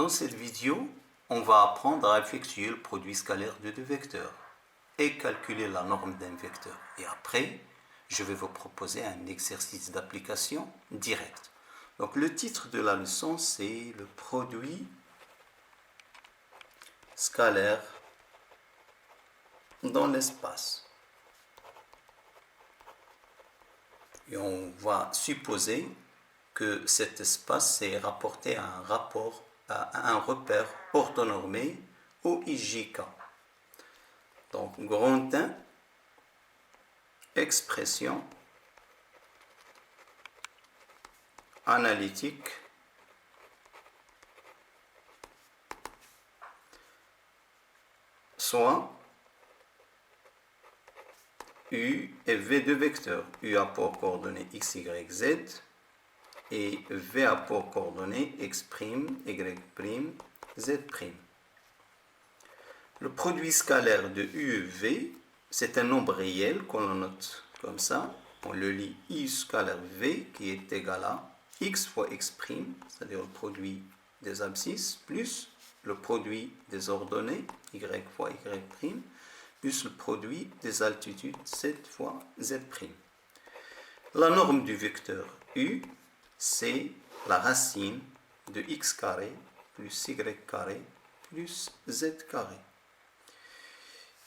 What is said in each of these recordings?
Dans cette vidéo, on va apprendre à effectuer le produit scalaire de deux vecteurs et calculer la norme d'un vecteur. Et après, je vais vous proposer un exercice d'application directe. Donc le titre de la leçon, c'est le produit scalaire dans l'espace. Et on va supposer que cet espace est rapporté à un repère orthonormé OIJK. Donc, grand 1, expression analytique soit U et V de vecteurs. U a pour coordonnées x, y, z et V a pour coordonnées x', y', z'. Le produit scalaire de U et V, c'est un nombre réel qu'on note comme ça. On le lit I scalaire V qui est égal à x fois x', c'est-à-dire le produit des abscisses, plus le produit des ordonnées, y fois y', plus le produit des altitudes, z fois z'. La norme du vecteur U, c'est la racine de x carré plus y carré plus z carré.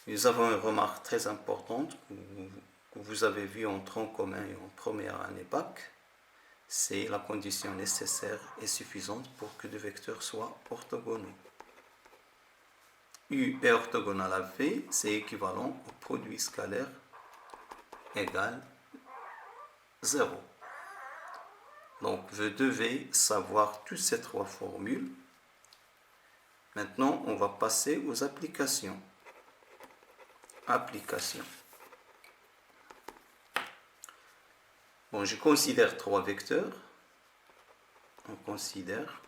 Nous avons une remarque très importante que vous avez vue en tronc commun et en première année bac. C'est la condition nécessaire et suffisante pour que deux vecteurs soient orthogonaux. U est orthogonal à V, c'est équivalent au produit scalaire égal 0. Donc, vous devez savoir toutes ces trois formules. Maintenant, on va passer aux applications. Application. Bon, je considère trois vecteurs. On considère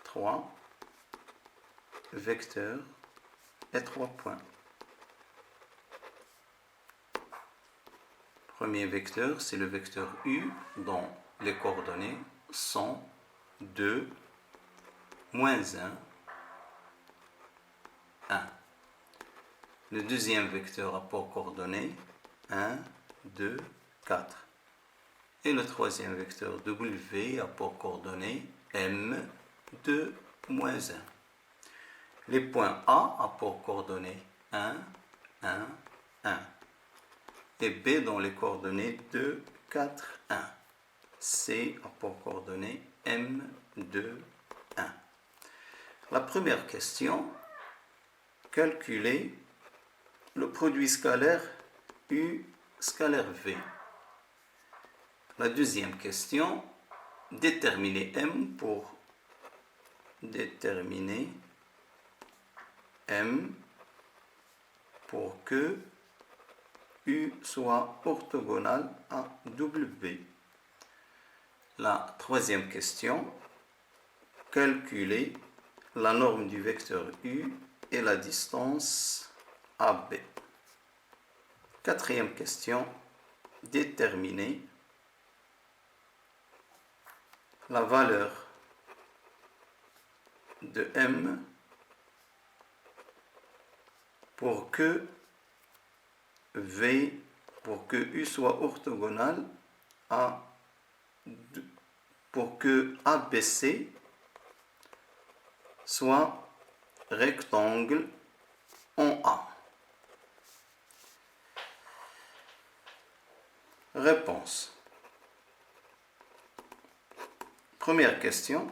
3 vecteurs et 3 points. Premier vecteur, c'est le vecteur U dont les coordonnées sont 2, moins 1, 1. Le deuxième vecteur a pour coordonnées 1, 2, 4. Et le troisième vecteur W a pour coordonnées M, 2, moins 1. Les points A a pour coordonnées 1, 1, 1. Et B dont les coordonnées 2, 4, 1. C a pour coordonnées M, 2, 1. La première question, calculer le produit scalaire U scalaire V. La deuxième question, déterminer M pour déterminer M pour que U soit orthogonal à W. La troisième question, calculer la norme du vecteur U et la distance AB. Quatrième question, déterminer la valeur de M pour que U soit orthogonal à pour que ABC soit rectangle en A. Réponse. Première question.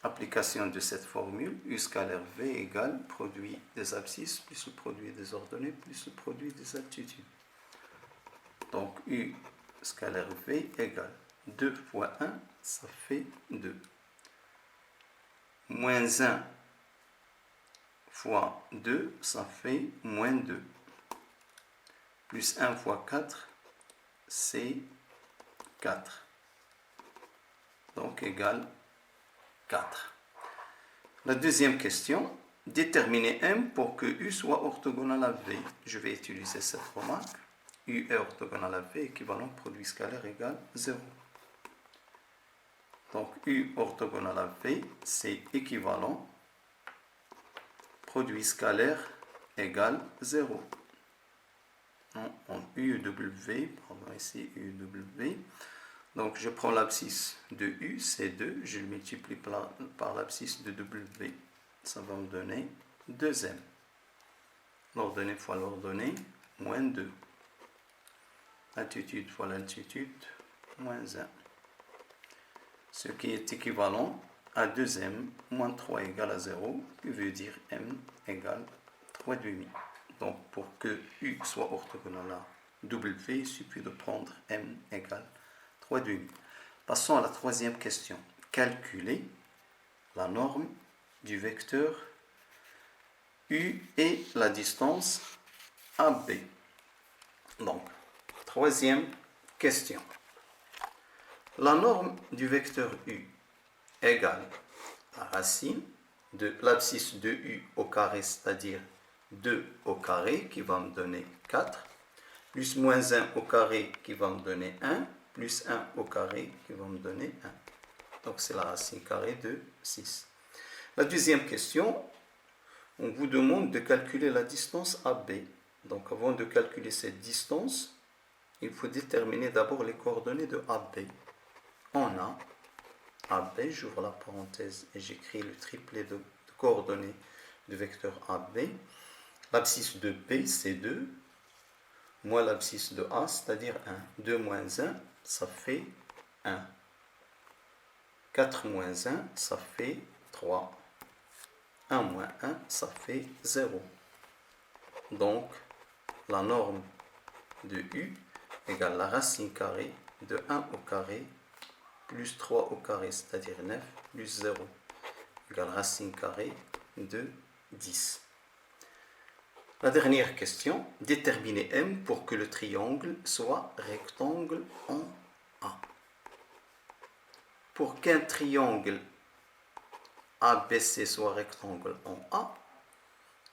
Application de cette formule, U scalaire V égale produit des abscisses plus le produit des ordonnées plus le produit des altitudes. Donc U scalaire V égale 2 fois 1, ça fait 2. Moins 1 fois 2, ça fait moins 2. Plus 1 fois 4, c'est 4. Donc égale 4. La deuxième question, déterminer M pour que U soit orthogonal à V. Je vais utiliser cette remarque. U est orthogonal à V, équivalent produit scalaire égale 0. Donc U orthogonal à V, c'est équivalent. Produit scalaire égale 0. En UW, pardon, ici UW. Donc je prends l'abscisse de U, c'est 2, je le multiplie par l'abscisse de W. Ça va me donner 2m. L'ordonnée fois l'ordonnée, moins 2. Altitude fois l'altitude, moins 1. Ce qui est équivalent à 2m moins 3 égale à 0, qui veut dire m égale 3,5. Donc pour que U soit orthogonal à W, il suffit de prendre m égale 3,5. Passons à la troisième question. Calculer la norme du vecteur U et la distance AB. Donc, troisième question. La norme du vecteur U égale la racine de l'abscisse de U au carré, c'est-à-dire 2 au carré, qui va me donner 4, plus moins 1 au carré, qui va me donner 1, plus 1 au carré, qui va me donner 1. Donc, c'est la racine carrée de 6. La deuxième question, on vous demande de calculer la distance AB. Donc, avant de calculer cette distance, il faut déterminer d'abord les coordonnées de AB. On a AB, j'ouvre la parenthèse et j'écris le triplet de coordonnées du vecteur AB. L'abscisse de B, c'est 2, moins l'abscisse de A, c'est-à-dire 1. 2 moins 1, ça fait 1. 4 moins 1, ça fait 3. 1 moins 1, ça fait 0. Donc, la norme de U égale la racine carrée de 1 au carré plus 3 au carré, c'est-à-dire 9, plus 0, égale racine carrée de 10. La dernière question, déterminer M pour que le triangle soit rectangle en A. Pour qu'un triangle ABC soit rectangle en A,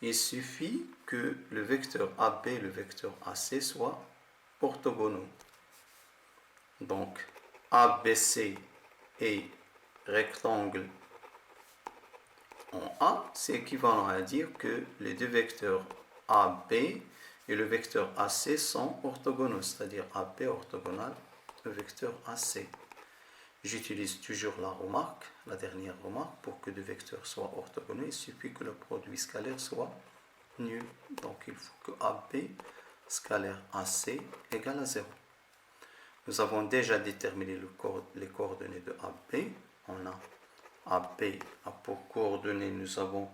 il suffit que le vecteur AB et le vecteur AC soient orthogonaux. Donc, ABC et rectangle en A, c'est équivalent à dire que les deux vecteurs AB et le vecteur AC sont orthogonaux, c'est-à-dire AB orthogonal au vecteur AC. J'utilise toujours la remarque, la dernière remarque, pour que deux vecteurs soient orthogonaux, il suffit que le produit scalaire soit nul. Donc il faut que AB scalaire AC égale à 0. Nous avons déjà déterminé les coordonnées de AB. On a AB a pour coordonnées, nous avons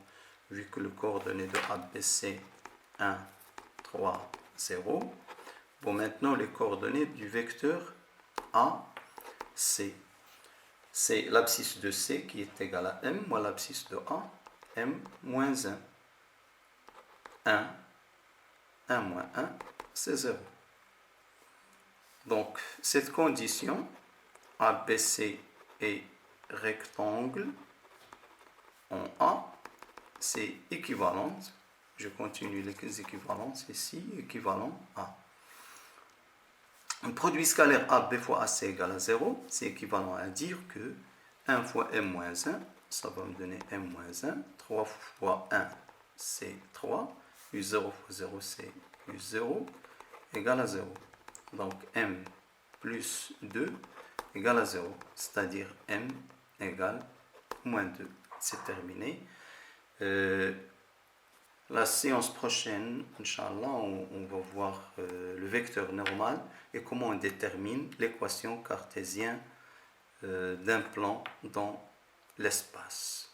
vu que le coordonnées de AB c'est 1, 3, 0. Bon, maintenant les coordonnées du vecteur AC. C'est l'abscisse de C qui est égale à M moins l'abscisse de A, M moins 1. 1 moins 1, c'est 0. Donc, cette condition, ABC est rectangle en A, c'est équivalente. Je continue les équivalences ici, équivalent à. Un produit scalaire AB fois AC égale à 0, c'est équivalent à dire que 1 fois M moins 1, ça va me donner M moins 1. 3 fois 1, c'est 3. Plus 0 fois 0, c'est plus 0, égale à 0. Donc M plus 2 égale à 0, c'est-à-dire M égale moins 2. C'est terminé. La séance prochaine, Inch'Allah, on va voir le vecteur normal et comment on détermine l'équation cartésienne d'un plan dans l'espace.